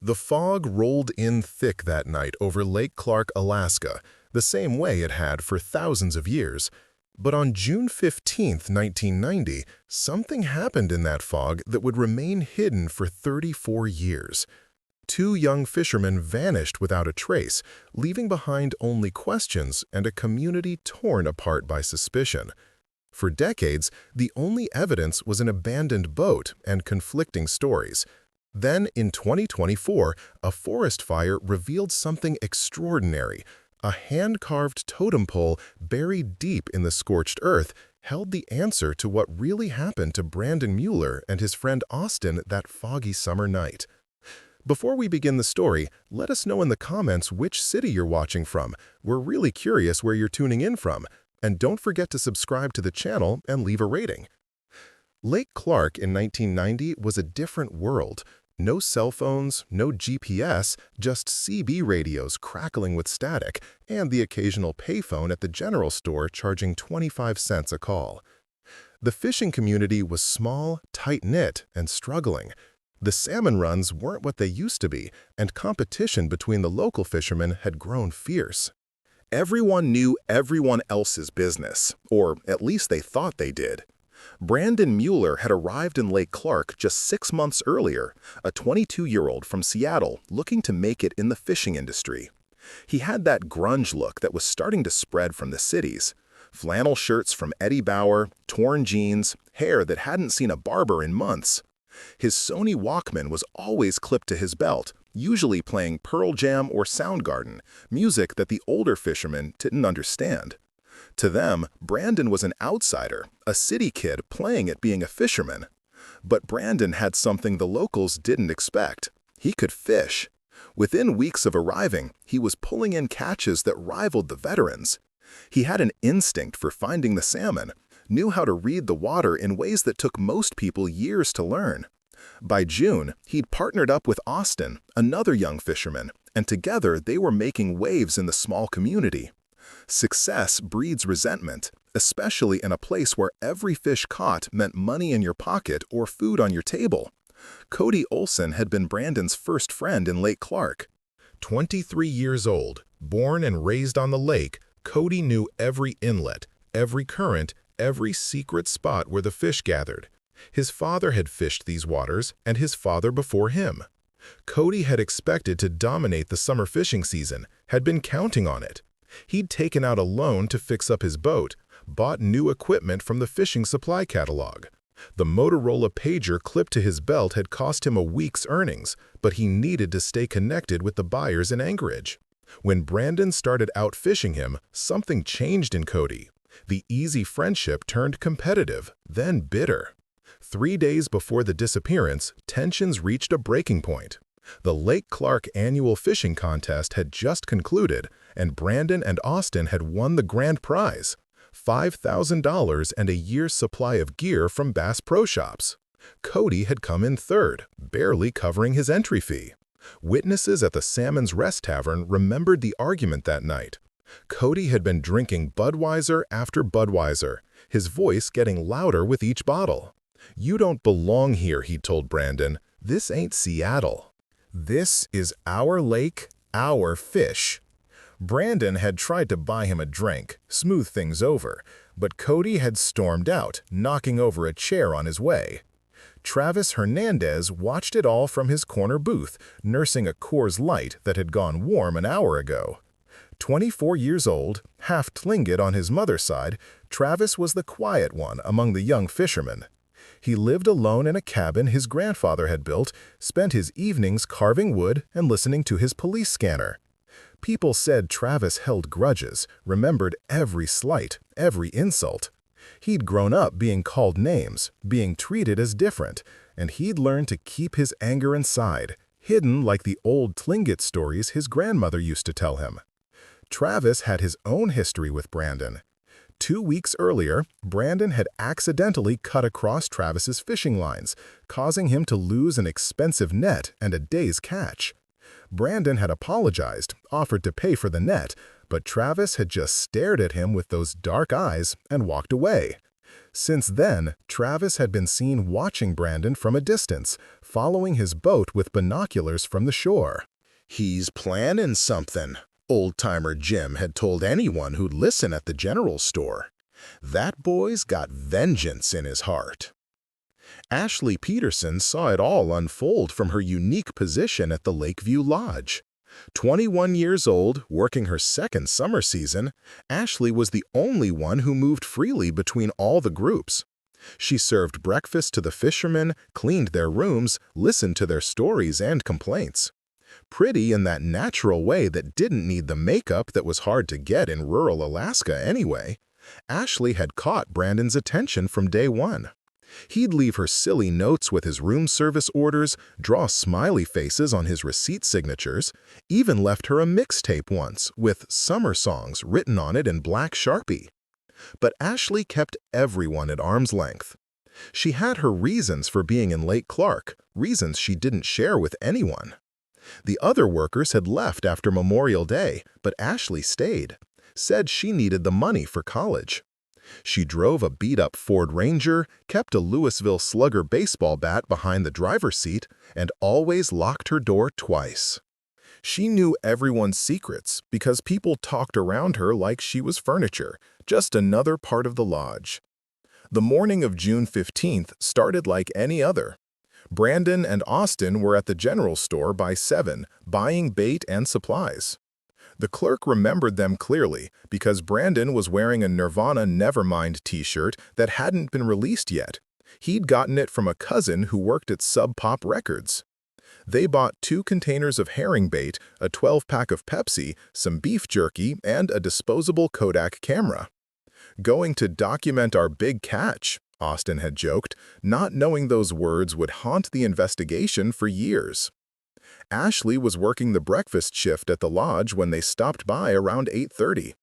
The fog rolled in thick that night over Lake Clark, Alaska, the same way it had for thousands of years. But on June 15, 1990, something happened in that fog that would remain hidden for 34 years. Two young fishermen vanished without a trace, leaving behind only questions and a community torn apart by suspicion. For decades, the only evidence was an abandoned boat and conflicting stories. Then, in 2024, a forest fire revealed something extraordinary. A hand-carved totem pole buried deep in the scorched earth held the answer to what really happened to Brandon Mueller and his friend Austin that foggy summer night. Before we begin the story, let us know in the comments which city you're watching from. We're really curious where you're tuning in from. And don't forget to subscribe to the channel and leave a rating. Lake Clark in 1990 was a different world. No cell phones, no GPS, just CB radios crackling with static, and the occasional payphone at the general store charging 25 cents a call. The fishing community was small, tight-knit, and struggling. The salmon runs weren't what they used to be, and competition between the local fishermen had grown fierce. Everyone knew everyone else's business, or at least they thought they did. Brandon Mueller had arrived in Lake Clark just 6 months earlier, a 22-year-old from Seattle looking to make it in the fishing industry. He had that grunge look that was starting to spread from the cities. Flannel shirts from Eddie Bauer, torn jeans, hair that hadn't seen a barber in months. His Sony Walkman was always clipped to his belt, usually playing Pearl Jam or Soundgarden, music that the older fishermen didn't understand. To them, Brandon was an outsider, a city kid playing at being a fisherman. But Brandon had something the locals didn't expect. He could fish. Within weeks of arriving, he was pulling in catches that rivaled the veterans. He had an instinct for finding the salmon, knew how to read the water in ways that took most people years to learn. By June, he'd partnered up with Austin, another young fisherman, and together they were making waves in the small community. Success breeds resentment, especially in a place where every fish caught meant money in your pocket or food on your table. Cody Olson had been Brandon's first friend in Lake Clark. 23 years old, born and raised on the lake, Cody knew every inlet, every current, every secret spot where the fish gathered. His father had fished these waters, and his father before him. Cody had expected to dominate the summer fishing season, had been counting on it. He'd taken out a loan to fix up his boat, bought new equipment from the fishing supply catalog. The Motorola pager clipped to his belt had cost him a week's earnings, but he needed to stay connected with the buyers in Anchorage. When Brandon started out fishing him, something changed in Cody. The easy friendship turned competitive, then bitter. 3 days before the disappearance, tensions reached a breaking point. The Lake Clark annual fishing contest had just concluded, and Brandon and Austin had won the grand prize, $5,000 and a year's supply of gear from Bass Pro Shops. Cody had come in third, barely covering his entry fee. Witnesses at the Salmon's Rest Tavern remembered the argument that night. Cody had been drinking Budweiser after Budweiser, his voice getting louder with each bottle. "You don't belong here," he told Brandon. "This ain't Seattle. This is our lake, our fish." Brandon had tried to buy him a drink, smooth things over, but Cody had stormed out, knocking over a chair on his way. Travis Hernandez watched it all from his corner booth, nursing a Coors Light that had gone warm an hour ago. 24 years old, half Tlingit on his mother's side, Travis was the quiet one among the young fishermen. He lived alone in a cabin his grandfather had built, spent his evenings carving wood and listening to his police scanner. People said Travis held grudges, remembered every slight, every insult. He'd grown up being called names, being treated as different, and he'd learned to keep his anger inside, hidden like the old Tlingit stories his grandmother used to tell him. Travis had his own history with Brandon. 2 weeks earlier, Brandon had accidentally cut across Travis's fishing lines, causing him to lose an expensive net and a day's catch. Brandon had apologized, offered to pay for the net, but Travis had just stared at him with those dark eyes and walked away. Since then, Travis had been seen watching Brandon from a distance, following his boat with binoculars from the shore. "He's planning something," old-timer Jim had told anyone who'd listen at the general store. "That boy's got vengeance in his heart." Ashley Peterson saw it all unfold from her unique position at the Lakeview Lodge. 21 years old, working her second summer season, Ashley was the only one who moved freely between all the groups. She served breakfast to the fishermen, cleaned their rooms, listened to their stories and complaints. Pretty in that natural way that didn't need the makeup that was hard to get in rural Alaska anyway, Ashley had caught Brandon's attention from day one. He'd leave her silly notes with his room service orders, draw smiley faces on his receipt signatures, even left her a mixtape once with summer songs written on it in black Sharpie. But Ashley kept everyone at arm's length. She had her reasons for being in Lake Clark, reasons she didn't share with anyone. The other workers had left after Memorial Day, but Ashley stayed, said she needed the money for college. She drove a beat-up Ford Ranger, kept a Louisville Slugger baseball bat behind the driver's seat, and always locked her door twice. She knew everyone's secrets because people talked around her like she was furniture, just another part of the lodge. The morning of June 15th started like any other. Brandon and Austin were at the general store by 7, buying bait and supplies. The clerk remembered them clearly because Brandon was wearing a Nirvana Nevermind t-shirt that hadn't been released yet. He'd gotten it from a cousin who worked at Sub Pop Records. They bought 2 containers of herring bait, a 12-pack of Pepsi, some beef jerky, and a disposable Kodak camera. "Going to document our big catch," Austin had joked, not knowing those words would haunt the investigation for years. Ashley was working the breakfast shift at the lodge when they stopped by around 8:30.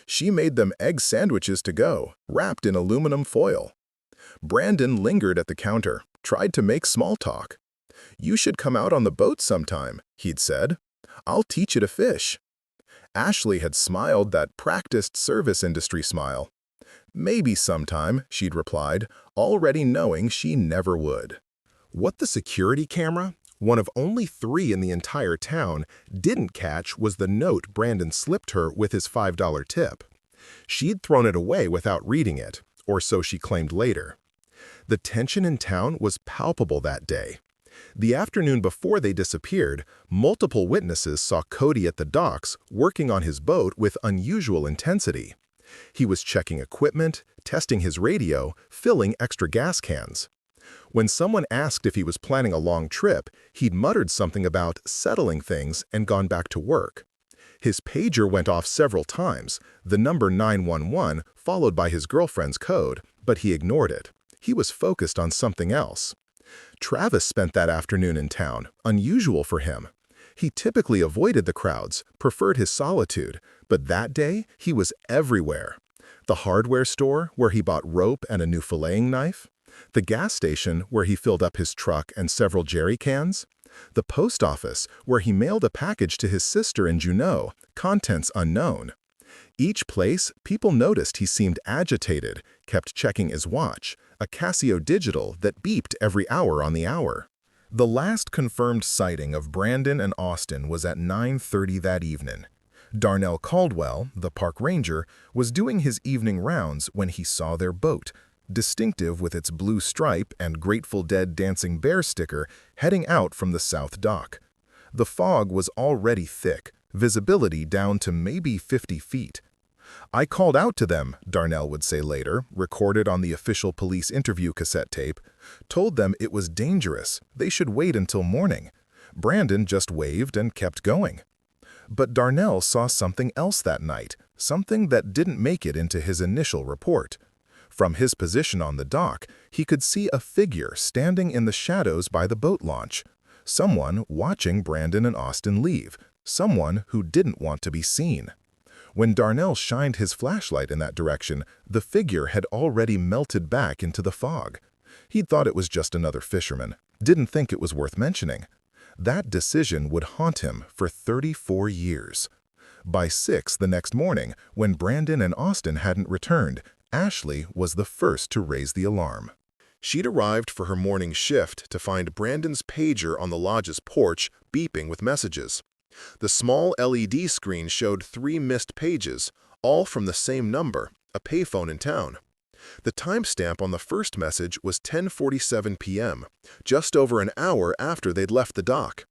She made them egg sandwiches to go, wrapped in aluminum foil. Brandon lingered at the counter, tried to make small talk. "You should come out on the boat sometime," he'd said. "I'll teach you to fish." Ashley had smiled that practiced service industry smile. "Maybe sometime," she'd replied, already knowing she never would. What the security camera, one of only 3 in the entire town, didn't catch was the note Brandon slipped her with his $5 tip. She'd thrown it away without reading it, or so she claimed later. The tension in town was palpable that day. The afternoon before they disappeared, multiple witnesses saw Cody at the docks working on his boat with unusual intensity. He was checking equipment, testing his radio, filling extra gas cans. When someone asked if he was planning a long trip, he'd muttered something about settling things and gone back to work. His pager went off several times, the number 911 followed by his girlfriend's code, but he ignored it. He was focused on something else. Travis spent that afternoon in town, unusual for him. He typically avoided the crowds, preferred his solitude, but that day he was everywhere. The hardware store where he bought rope and a new filleting knife, the gas station where he filled up his truck and several jerry cans, the post office where he mailed a package to his sister in Juneau, contents unknown. Each place, people noticed he seemed agitated, kept checking his watch, a Casio digital that beeped every hour on the hour. The last confirmed sighting of Brandon and Austin was at 9:30 that evening. Darnell Caldwell, the park ranger, was doing his evening rounds when he saw their boat, distinctive with its blue stripe and Grateful Dead Dancing Bear sticker, heading out from the south dock. The fog was already thick, visibility down to maybe 50 feet. "I called out to them," Darnell would say later, recorded on the official police interview cassette tape, "told them it was dangerous, they should wait until morning. Brandon just waved and kept going." But Darnell saw something else that night, something that didn't make it into his initial report. From his position on the dock, he could see a figure standing in the shadows by the boat launch. Someone watching Brandon and Austin leave, someone who didn't want to be seen. When Darnell shined his flashlight in that direction, the figure had already melted back into the fog. He'd thought it was just another fisherman, didn't think it was worth mentioning. That decision would haunt him for 34 years. By 6 the next morning, when Brandon and Austin hadn't returned, Ashley was the first to raise the alarm. She'd arrived for her morning shift to find Brandon's pager on the lodge's porch beeping with messages. The small LED screen showed 3 missed pages, all from the same number, a payphone in town. The timestamp on the first message was 10:47 p.m., just over an hour after they'd left the dock.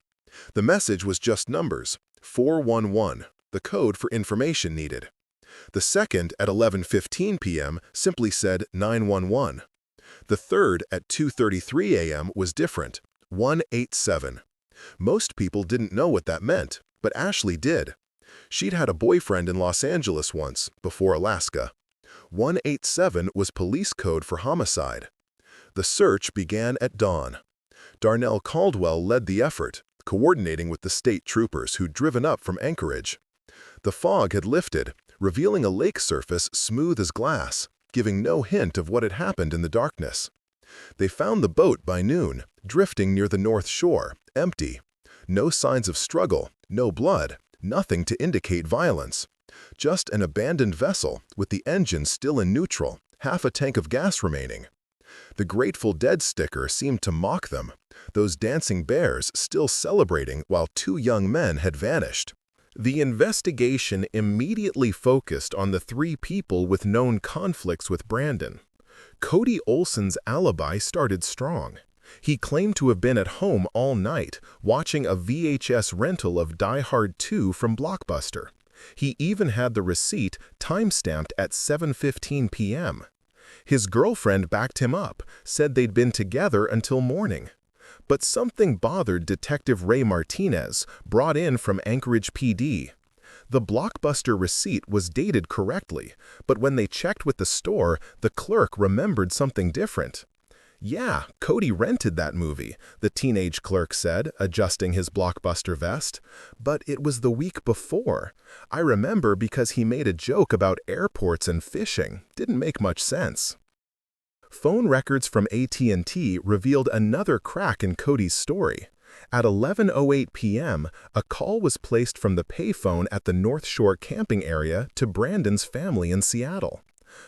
The message was just numbers, 411, the code for information needed. The second, at 11:15 p.m., simply said 911. The third, at 2:33 a.m., was different, 187. Most people didn't know what that meant, but Ashley did. She'd had a boyfriend in Los Angeles once, before Alaska. 187 was police code for homicide. The search began at dawn. Darnell Caldwell led the effort, coordinating with the state troopers who'd driven up from Anchorage. The fog had lifted, revealing a lake surface smooth as glass, giving no hint of what had happened in the darkness. They found the boat by noon, drifting near the north shore, empty. No signs of struggle, no blood, nothing to indicate violence. Just an abandoned vessel with the engine still in neutral, half a tank of gas remaining. The Grateful Dead sticker seemed to mock them, those dancing bears still celebrating while 2 young men had vanished. The investigation immediately focused on the 3 people with known conflicts with Brandon. Cody Olson's alibi started strong. He claimed to have been at home all night, watching a VHS rental of Die Hard 2 from Blockbuster. He even had the receipt time-stamped at 7:15 p.m. His girlfriend backed him up, said they'd been together until morning. But something bothered Detective Ray Martinez, brought in from Anchorage PD. The Blockbuster receipt was dated correctly, but when they checked with the store, the clerk remembered something different. "Yeah, Cody rented that movie," the teenage clerk said, adjusting his Blockbuster vest. "But it was the week before. I remember because he made a joke about airports and fishing. Didn't make much sense." Phone records from AT&T revealed another crack in Cody's story. At 11:08 p.m., a call was placed from the payphone at the North Shore camping area to Brandon's family in Seattle.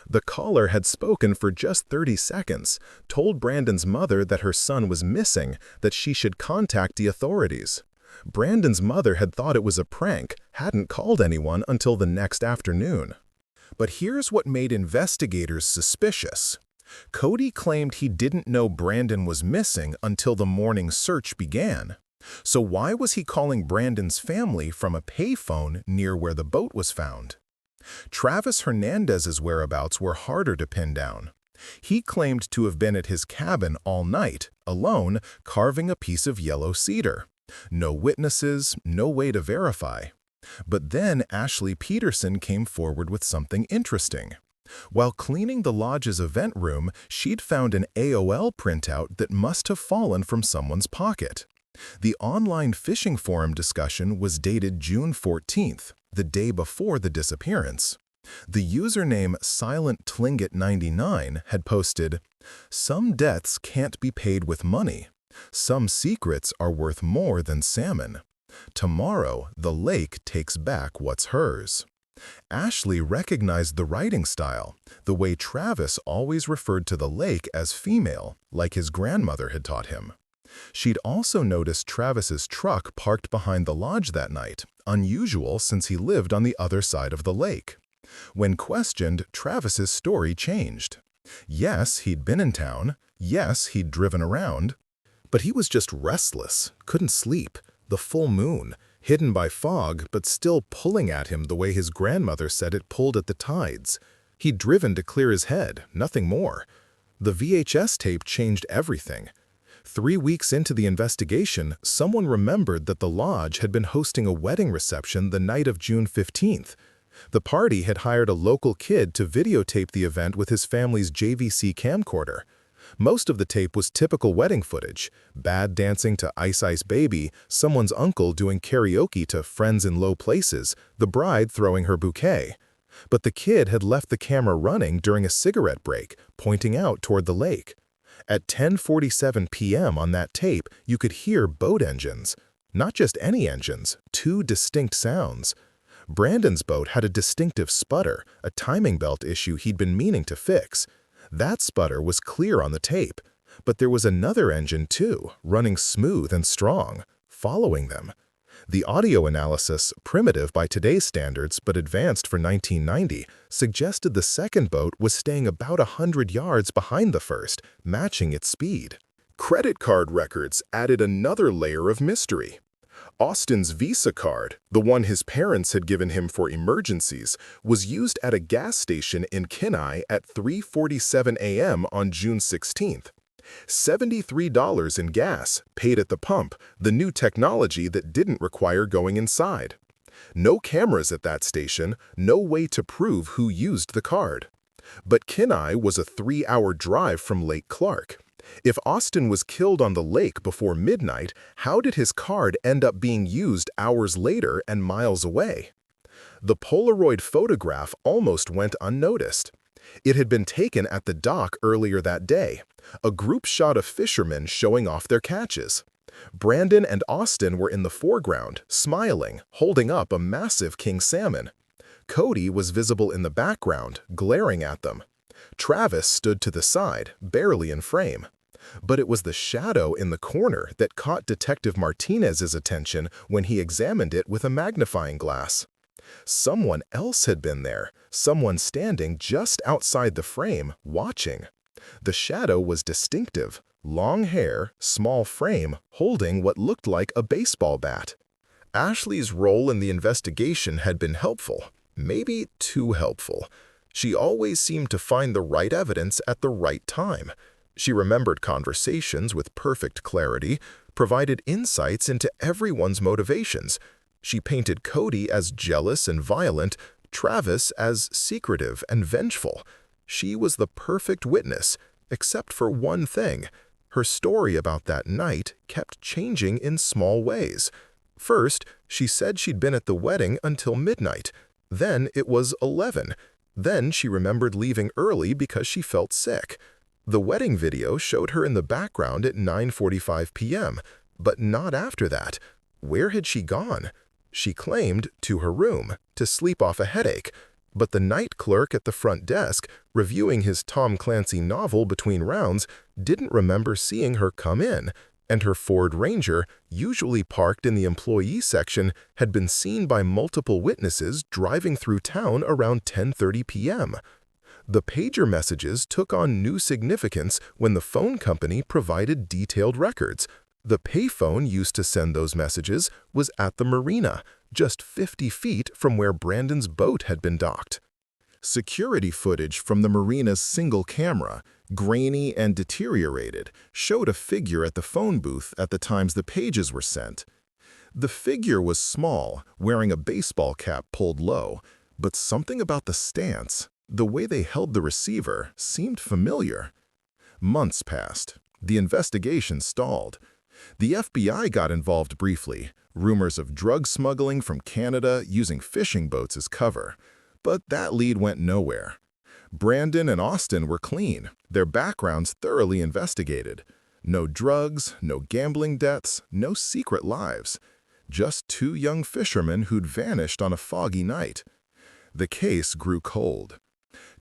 The caller had spoken for just 30 seconds, told Brandon's mother that her son was missing, that she should contact the authorities. Brandon's mother had thought it was a prank, hadn't called anyone until the next afternoon. But here's what made investigators suspicious. Cody claimed he didn't know Brandon was missing until the morning search began. So why was he calling Brandon's family from a payphone near where the boat was found? Travis Hernandez's whereabouts were harder to pin down. He claimed to have been at his cabin all night, alone, carving a piece of yellow cedar. No witnesses, no way to verify. But then Ashley Peterson came forward with something interesting. While cleaning the lodge's event room, she'd found an AOL printout that must have fallen from someone's pocket. The online fishing forum discussion was dated June 14th, the day before the disappearance. The username SilentTlingit99 had posted, "Some debts can't be paid with money. Some secrets are worth more than salmon. Tomorrow, the lake takes back what's hers." Ashley recognized the writing style, the way Travis always referred to the lake as female, like his grandmother had taught him. She'd also noticed Travis's truck parked behind the lodge that night, unusual since he lived on the other side of the lake. When questioned, Travis's story changed. Yes, he'd been in town. Yes, he'd driven around. But he was just restless, couldn't sleep. The full moon, hidden by fog but still pulling at him the way his grandmother said it pulled at the tides. He'd driven to clear his head, nothing more. The VHS tape changed everything. 3 weeks into the investigation, someone remembered that the lodge had been hosting a wedding reception the night of June 15th. The party had hired a local kid to videotape the event with his family's JVC camcorder. Most of the tape was typical wedding footage, bad dancing to Ice Ice Baby, someone's uncle doing karaoke to Friends in Low Places, the bride throwing her bouquet. But the kid had left the camera running during a cigarette break, pointing out toward the lake. At 10:47 p.m. on that tape, you could hear boat engines. Not just any engines, 2 distinct sounds. Brandon's boat had a distinctive sputter, a timing belt issue he'd been meaning to fix. That sputter was clear on the tape, but there was another engine too, running smooth and strong, following them. The audio analysis, primitive by today's standards but advanced for 1990, suggested the second boat was staying about 100 yards behind the first, matching its speed. Credit card records added another layer of mystery. Austin's Visa card, the one his parents had given him for emergencies, was used at a gas station in Kenai at 3:47 a.m. on June 16th. $73 in gas, paid at the pump, the new technology that didn't require going inside. No cameras at that station, no way to prove who used the card. But Kenai was a 3-hour drive from Lake Clark. If Austin was killed on the lake before midnight, how did his card end up being used hours later and miles away? The Polaroid photograph almost went unnoticed. It had been taken at the dock earlier that day, a group shot of fishermen showing off their catches. Brandon and Austin were in the foreground, smiling, holding up a massive king salmon. Cody was visible in the background, glaring at them. Travis stood to the side, barely in frame. But it was the shadow in the corner that caught Detective Martinez's attention when he examined it with a magnifying glass. Someone else had been there, someone standing just outside the frame, watching. The shadow was distinctive, long hair, small frame, holding what looked like a baseball bat. Ashley's role in the investigation had been helpful, maybe too helpful. She always seemed to find the right evidence at the right time. She remembered conversations with perfect clarity, provided insights into everyone's motivations. She painted Cody as jealous and violent, Travis as secretive and vengeful. She was the perfect witness, except for one thing. Her story about that night kept changing in small ways. First, she said she'd been at the wedding until midnight. Then it was 11. Then she remembered leaving early because she felt sick. The wedding video showed her in the background at 9:45 p.m., but not after that. Where had she gone? She claimed to her room, to sleep off a headache, but the night clerk at the front desk, reviewing his Tom Clancy novel between rounds, didn't remember seeing her come in, and her Ford Ranger, usually parked in the employee section, had been seen by multiple witnesses driving through town around 10:30 p.m. The pager messages took on new significance when the phone company provided detailed records. The payphone used to send those messages was at the marina, just 50 feet from where Brandon's boat had been docked. Security footage from the marina's single camera, grainy and deteriorated, showed a figure at the phone booth at the times the pages were sent. The figure was small, wearing a baseball cap pulled low, but something about the stance, the way they held the receiver, seemed familiar. Months passed. The investigation stalled. The FBI got involved briefly, rumors of drug smuggling from Canada using fishing boats as cover. But that lead went nowhere. Brandon and Austin were clean, their backgrounds thoroughly investigated. No drugs, no gambling debts, no secret lives. Just two young fishermen who'd vanished on a foggy night. The case grew cold.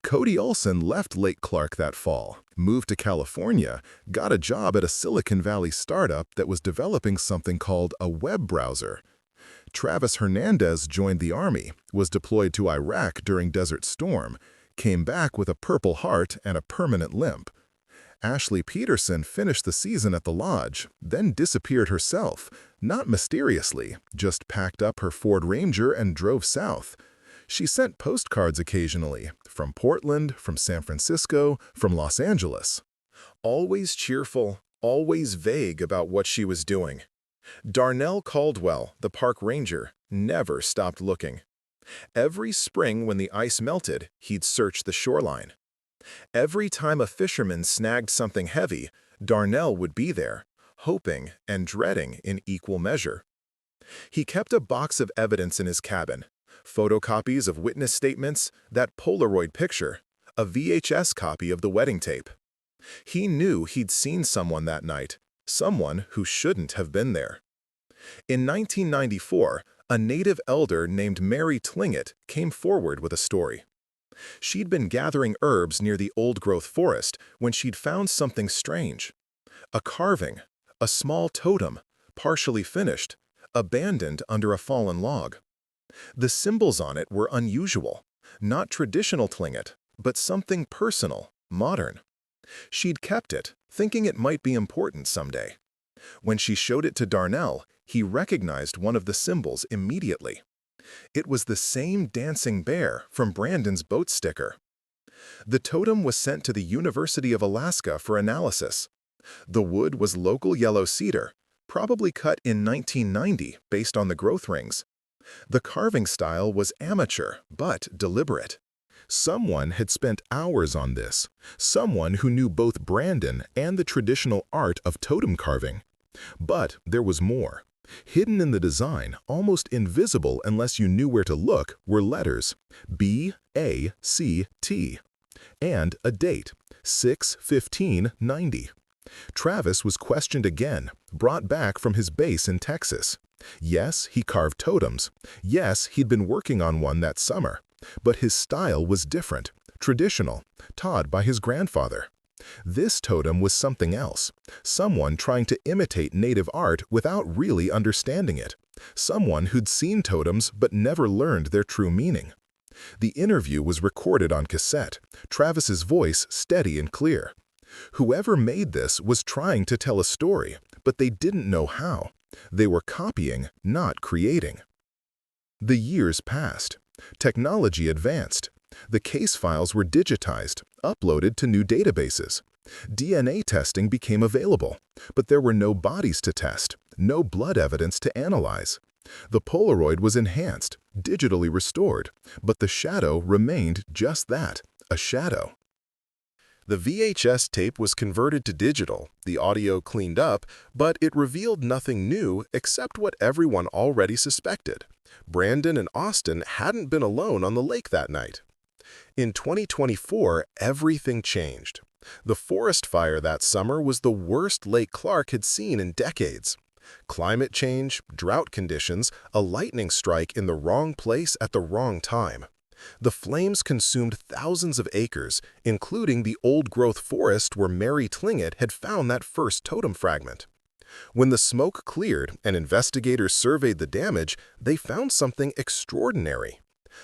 Cody Olson left Lake Clark that fall, moved to California, got a job at a Silicon Valley startup that was developing something called a web browser. Travis Hernandez joined the Army, was deployed to Iraq during Desert Storm, came back with a Purple Heart and a permanent limp. Ashley Peterson finished the season at the lodge, then disappeared herself, not mysteriously, just packed up her Ford Ranger and drove south. She sent postcards occasionally, from Portland, from San Francisco, from Los Angeles. Always cheerful, always vague about what she was doing. Darnell Caldwell, the park ranger, never stopped looking. Every spring when the ice melted, he'd search the shoreline. Every time a fisherman snagged something heavy, Darnell would be there, hoping and dreading in equal measure. He kept a box of evidence in his cabin, photocopies of witness statements, that Polaroid picture, a VHS copy of the wedding tape. He knew he'd seen someone that night, someone who shouldn't have been there. In 1994, A native elder named Mary Tlingit came forward with a story. She'd been gathering herbs near the old-growth forest when she'd found something strange. A carving, a small totem, partially finished, abandoned under a fallen log. The symbols on it were unusual, not traditional Tlingit, but something personal, modern. She'd kept it, thinking it might be important someday. When she showed it to Darnell, he recognized one of the symbols immediately. It was the same dancing bear from Brandon's boat sticker. The totem was sent to the University of Alaska for analysis. The wood was local yellow cedar, probably cut in 1990 based on the growth rings. The carving style was amateur but deliberate. Someone had spent hours on this, someone who knew both Brandon and the traditional art of totem carving. But there was more. Hidden in the design, almost invisible unless you knew where to look, were letters B-A-C-T and a date, 6/15/90. Travis was questioned again, brought back from his base in Texas. Yes, he carved totems. Yes, he'd been working on one that summer. But his style was different, traditional, taught by his grandfather. This totem was something else, someone trying to imitate native art without really understanding it, someone who'd seen totems but never learned their true meaning. The interview was recorded on cassette, Travis's voice steady and clear. Whoever made this was trying to tell a story, but they didn't know how. They were copying, not creating. The years passed. Technology advanced. The case files were digitized, uploaded to new databases. DNA testing became available, but there were no bodies to test, no blood evidence to analyze. The Polaroid was enhanced, digitally restored, but the shadow remained just that, a shadow. The VHS tape was converted to digital, the audio cleaned up, but it revealed nothing new except what everyone already suspected. Brandon and Austin hadn't been alone on the lake that night. In 2024, everything changed. The forest fire that summer was the worst Lake Clark had seen in decades. Climate change, drought conditions, a lightning strike in the wrong place at the wrong time. The flames consumed thousands of acres, including the old-growth forest where Mary Tlingit had found that first totem fragment. When the smoke cleared and investigators surveyed the damage, they found something extraordinary.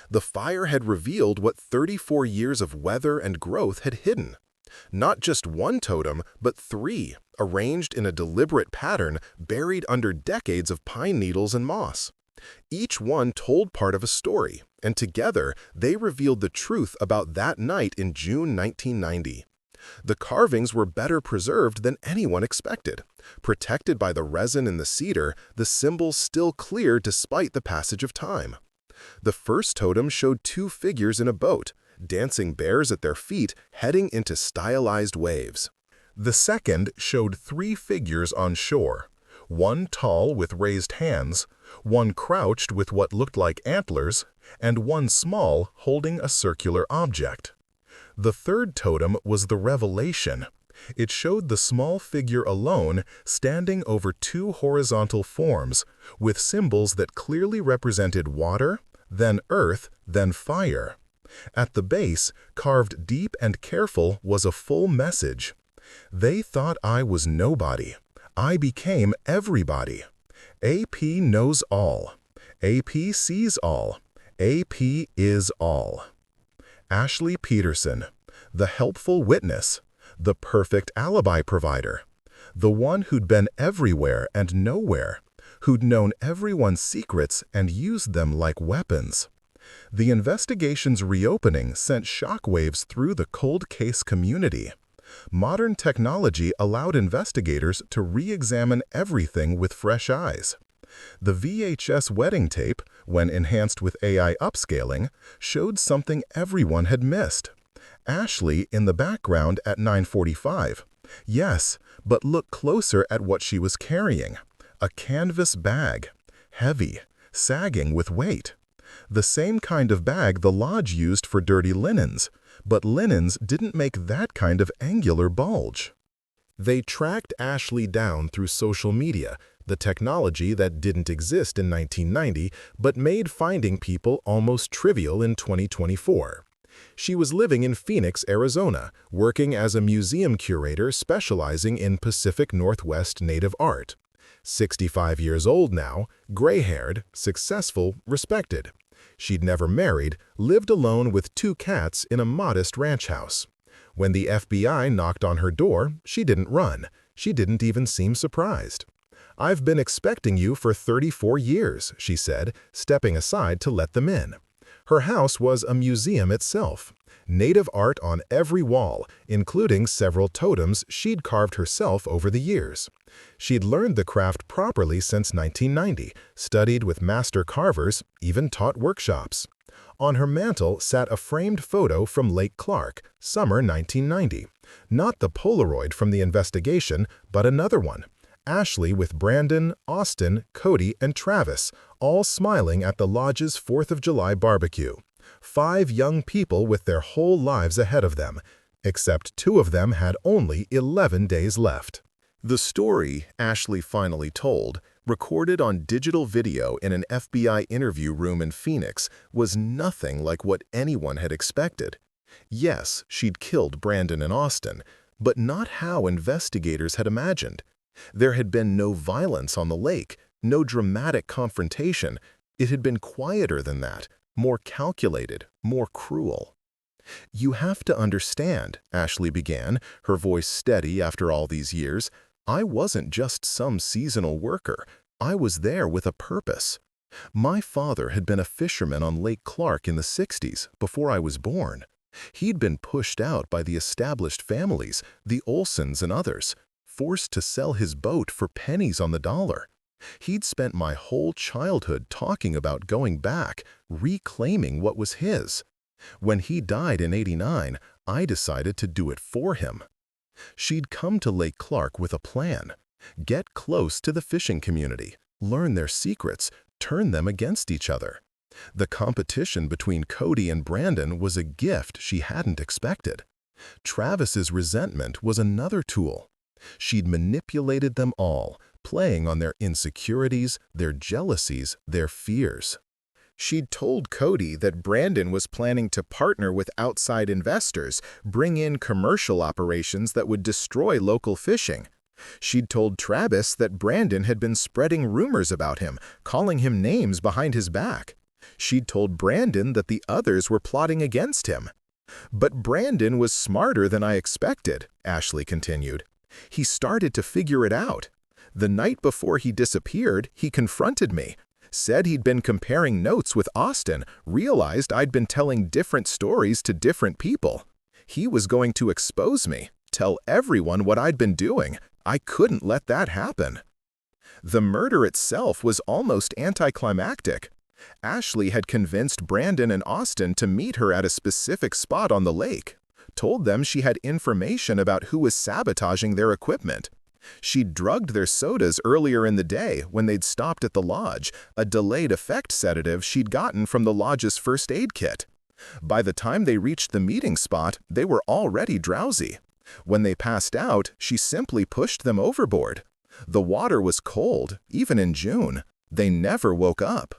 The fire had revealed what 34 years of weather and growth had hidden. Not just one totem, but 3, arranged in a deliberate pattern buried under decades of pine needles and moss. Each one told part of a story, and together they revealed the truth about that night in June 1990. The carvings were better preserved than anyone expected. Protected by the resin in the cedar, the symbols still clear despite the passage of time. The first totem showed 2 figures in a boat, dancing bears at their feet, heading into stylized waves. The second showed 3 figures on shore, one tall with raised hands, one crouched with what looked like antlers, and one small holding a circular object. The third totem was the revelation. It showed the small figure alone standing over 2 horizontal forms, with symbols that clearly represented water, then earth, then fire. At the base, carved deep and careful, was a full message. They thought I was nobody. I became everybody. AP knows all. AP sees all. AP is all. Ashley Peterson, the helpful witness, the perfect alibi provider, the one who'd been everywhere and nowhere, who'd known everyone's secrets and used them like weapons. The investigation's reopening sent shockwaves through the cold case community. Modern technology allowed investigators to re-examine everything with fresh eyes. The VHS wedding tape, when enhanced with AI upscaling, showed something everyone had missed. Ashley in the background at 9:45. Yes, but look closer at what she was carrying. A canvas bag. Heavy, sagging with weight. The same kind of bag the lodge used for dirty linens, but linens didn't make that kind of angular bulge. They tracked Ashley down through social media, the technology that didn't exist in 1990 but made finding people almost trivial in 2024. She was living in Phoenix, Arizona, working as a museum curator specializing in Pacific Northwest native art. 65 years old now, gray-haired, successful, respected. She'd never married, lived alone with 2 cats in a modest ranch house. When the FBI knocked on her door, she didn't run. She didn't even seem surprised. "I've been expecting you for 34 years," she said, stepping aside to let them in. Her house was a museum itself. Native art on every wall, including several totems she'd carved herself over the years. She'd learned the craft properly since 1990, studied with master carvers, even taught workshops. On her mantel sat a framed photo from Lake Clark, summer 1990. Not the Polaroid from the investigation, but another one. Ashley with Brandon, Austin, Cody, and Travis, all smiling at the lodge's 4th of July barbecue. 5 young people with their whole lives ahead of them, except 2 of them had only 11 days left. The story Ashley finally told, recorded on digital video in an FBI interview room in Phoenix, was nothing like what anyone had expected. Yes, she'd killed Brandon and Austin, but not how investigators had imagined. There had been no violence on the lake, no dramatic confrontation. It had been quieter than that, more calculated, more cruel. "You have to understand," Ashley began, her voice steady after all these years, "I wasn't just some seasonal worker. I was there with a purpose. My father had been a fisherman on Lake Clark in the 60s, before I was born. He'd been pushed out by the established families, the Olsons and others, forced to sell his boat for pennies on the dollar. He'd spent my whole childhood talking about going back, reclaiming what was his. When he died in '89, I decided to do it for him." She'd come to Lake Clark with a plan. Get close to the fishing community, learn their secrets, turn them against each other. The competition between Cody and Brandon was a gift she hadn't expected. Travis's resentment was another tool. She'd manipulated them all, playing on their insecurities, their jealousies, their fears. She'd told Cody that Brandon was planning to partner with outside investors, bring in commercial operations that would destroy local fishing. She'd told Travis that Brandon had been spreading rumors about him, calling him names behind his back. She'd told Brandon that the others were plotting against him. "But Brandon was smarter than I expected," Ashley continued. "He started to figure it out. The night before he disappeared, he confronted me, said he'd been comparing notes with Austin, realized I'd been telling different stories to different people. He was going to expose me, tell everyone what I'd been doing. I couldn't let that happen." The murder itself was almost anticlimactic. Ashley had convinced Brandon and Austin to meet her at a specific spot on the lake, told them she had information about who was sabotaging their equipment. She'd drugged their sodas earlier in the day when they'd stopped at the lodge, a delayed effect sedative she'd gotten from the lodge's first aid kit. By the time they reached the meeting spot, they were already drowsy. When they passed out, she simply pushed them overboard. The water was cold, even in June. They never woke up.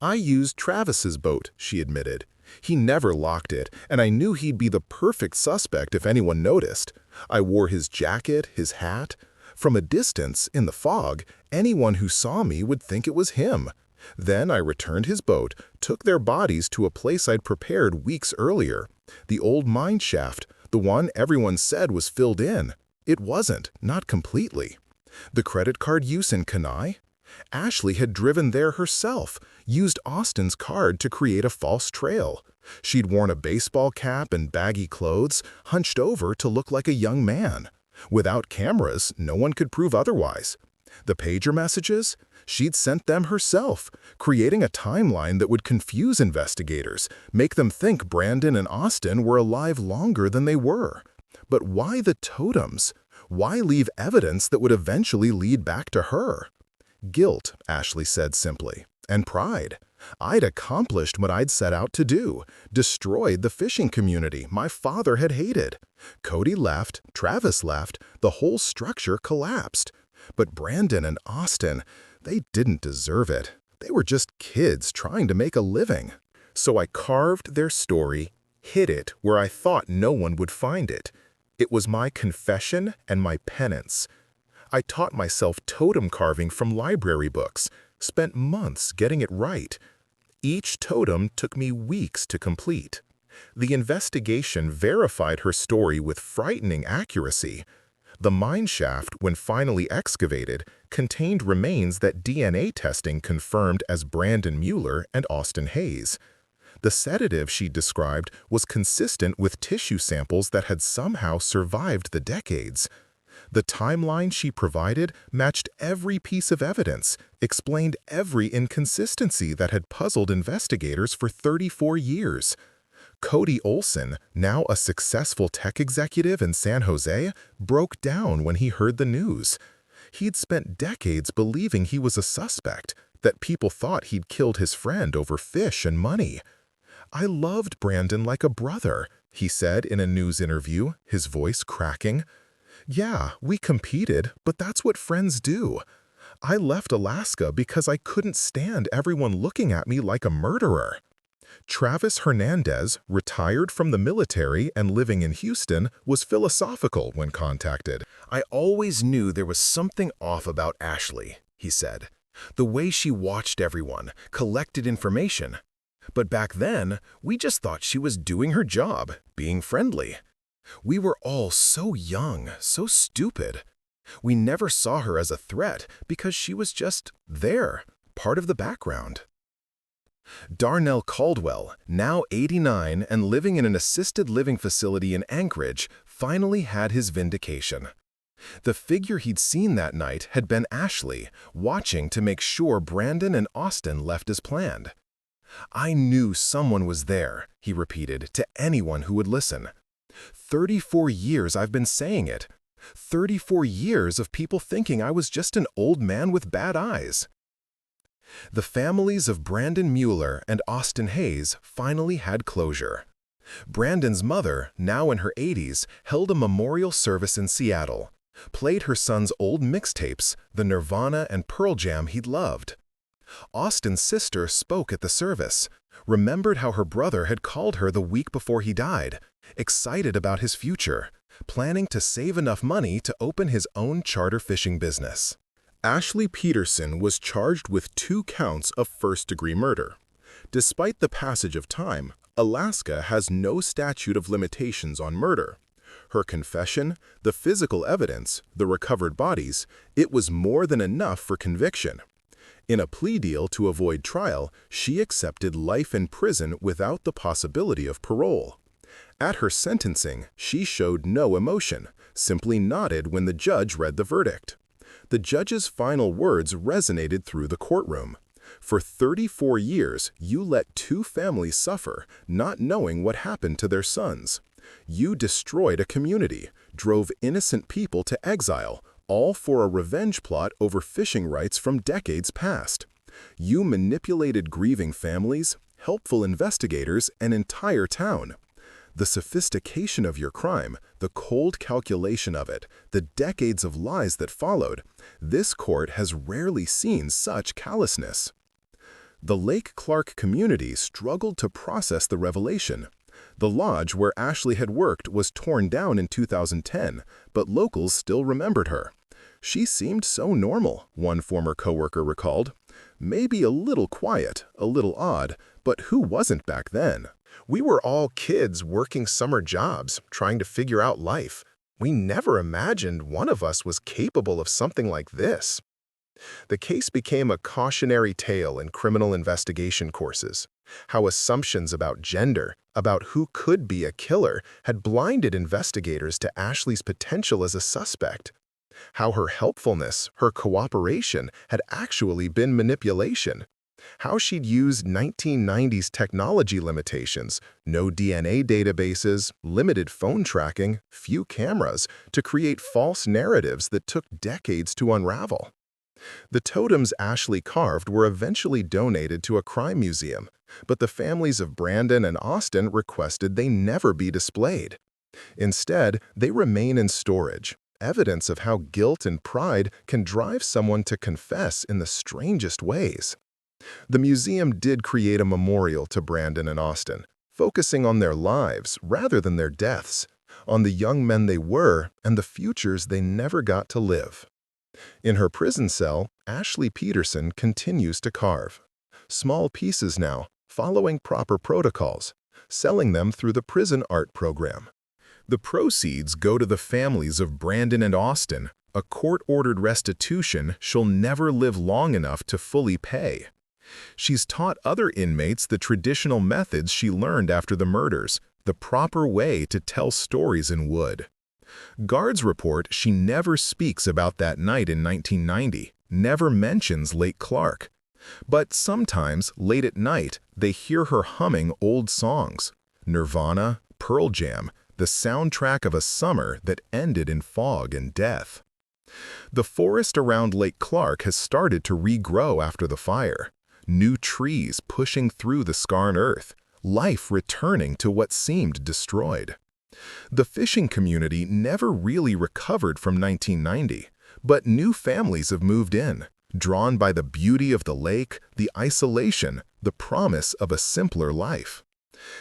"I used Travis's boat," she admitted. "He never locked it, and I knew he'd be the perfect suspect if anyone noticed. I wore his jacket, his hat. From a distance, in the fog, anyone who saw me would think it was him. Then I returned his boat, took their bodies to a place I'd prepared weeks earlier. The old mine shaft, the one everyone said was filled in. It wasn't, not completely. The credit card use in Kenai? Ashley had driven there herself, used Austin's card to create a false trail. She'd worn a baseball cap and baggy clothes, hunched over to look like a young man. Without cameras, no one could prove otherwise. The pager messages? She'd sent them herself, creating a timeline that would confuse investigators, make them think Brandon and Austin were alive longer than they were. But why the totems? Why leave evidence that would eventually lead back to her? "Guilt," Ashley said simply, "and pride. I'd accomplished what I'd set out to do, destroyed the fishing community my father had hated. Cody left, Travis left, the whole structure collapsed. But Brandon and Austin, they didn't deserve it. They were just kids trying to make a living. So I carved their story, hid it where I thought no one would find it. It was my confession and my penance. I taught myself totem carving from library books, spent months getting it right. Each totem took me weeks to complete. The investigation verified her story with frightening accuracy. The mine shaft, when finally excavated, contained remains that DNA testing confirmed as Brandon Mueller and Austin Hayes. The sedative she described was consistent with tissue samples that had somehow survived the decades. The timeline she provided matched every piece of evidence, explained every inconsistency that had puzzled investigators for 34 years. Cody Olson, now a successful tech executive in San Jose, broke down when he heard the news. He'd spent decades believing he was a suspect, that people thought he'd killed his friend over fish and money. "I loved Brandon like a brother," he said in a news interview, his voice cracking. "Yeah, we competed, but that's what friends do. I left Alaska because I couldn't stand everyone looking at me like a murderer." Travis Hernandez, retired from the military and living in Houston, was philosophical when contacted. "I always knew there was something off about Ashley," he said. "The way she watched everyone, collected information. But back then, we just thought she was doing her job, being friendly. We were all so young, so stupid. We never saw her as a threat because she was just there, part of the background." Darnell Caldwell, now 89 and living in an assisted living facility in Anchorage, finally had his vindication. The figure he'd seen that night had been Ashley, watching to make sure Brandon and Austin left as planned. "I knew someone was there," he repeated to anyone who would listen. 34 years I've been saying it. 34 years of people thinking I was just an old man with bad eyes. The families of Brandon Mueller and Austin Hayes finally had closure. Brandon's mother, now in her 80s, held a memorial service in Seattle, played her son's old mixtapes, the Nirvana and Pearl Jam he'd loved. Austin's sister spoke at the service, remembered how her brother had called her the week before he died, excited about his future, planning to save enough money to open his own charter fishing business. Ashley Peterson was charged with 2 counts of first-degree murder. Despite the passage of time, Alaska has no statute of limitations on murder. Her confession, the physical evidence, the recovered bodies, it was more than enough for conviction. In a plea deal to avoid trial, she accepted life in prison without the possibility of parole. At her sentencing, she showed no emotion, simply nodded when the judge read the verdict. The judge's final words resonated through the courtroom. "For 34 years, you let 2 families suffer, not knowing what happened to their sons. You destroyed a community, drove innocent people to exile, all for a revenge plot over fishing rights from decades past. You manipulated grieving families, helpful investigators, an entire town. The sophistication of your crime, the cold calculation of it, the decades of lies that followed, this court has rarely seen such callousness." The Lake Clark community struggled to process the revelation. The lodge where Ashley had worked was torn down in 2010, but locals still remembered her. "She seemed so normal," one former coworker recalled. "Maybe a little quiet, a little odd, but who wasn't back then? We were all kids working summer jobs, trying to figure out life. We never imagined one of us was capable of something like this." The case became a cautionary tale in criminal investigation courses. How assumptions about gender, about who could be a killer, had blinded investigators to Ashley's potential as a suspect. How her helpfulness, her cooperation, had actually been manipulation. How she'd used 1990s technology limitations, no DNA databases, limited phone tracking, few cameras, to create false narratives that took decades to unravel. The totems Ashley carved were eventually donated to a crime museum, but the families of Brandon and Austin requested they never be displayed. Instead, they remain in storage, evidence of how guilt and pride can drive someone to confess in the strangest ways. The museum did create a memorial to Brandon and Austin, focusing on their lives rather than their deaths, on the young men they were and the futures they never got to live. In her prison cell, Ashley Peterson continues to carve. Small pieces now, following proper protocols, selling them through the prison art program. The proceeds go to the families of Brandon and Austin, a court-ordered restitution she'll never live long enough to fully pay. She's taught other inmates the traditional methods she learned after the murders, the proper way to tell stories in wood. Guards report she never speaks about that night in 1990, never mentions Lake Clark. But sometimes, late at night, they hear her humming old songs. Nirvana, Pearl Jam, the soundtrack of a summer that ended in fog and death. The forest around Lake Clark has started to regrow after the fire. New trees pushing through the scarred earth, life returning to what seemed destroyed. The fishing community never really recovered from 1990, but new families have moved in, drawn by the beauty of the lake, the isolation, the promise of a simpler life.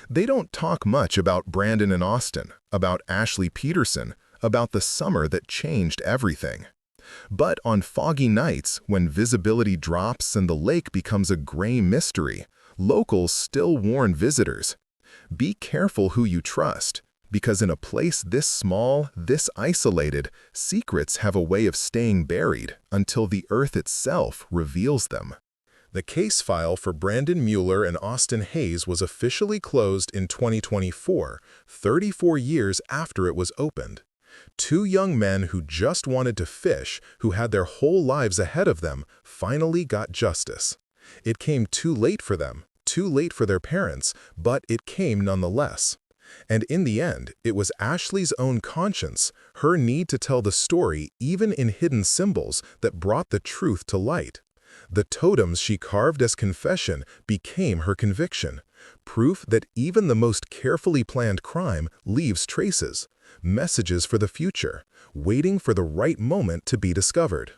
They don't talk much about Brandon and Austin, about Ashley Peterson, about the summer that changed everything. But on foggy nights, when visibility drops and the lake becomes a gray mystery, locals still warn visitors. Be careful who you trust, because in a place this small, this isolated, secrets have a way of staying buried until the earth itself reveals them. The case file for Brandon Mueller and Austin Hayes was officially closed in 2024, 34 years after it was opened. Two young men who just wanted to fish, who had their whole lives ahead of them, finally got justice. It came too late for them, too late for their parents, but it came nonetheless. And in the end, it was Ashley's own conscience, her need to tell the story even in hidden symbols, that brought the truth to light. The totems she carved as confession became her conviction, proof that even the most carefully planned crime leaves traces, messages for the future, waiting for the right moment to be discovered.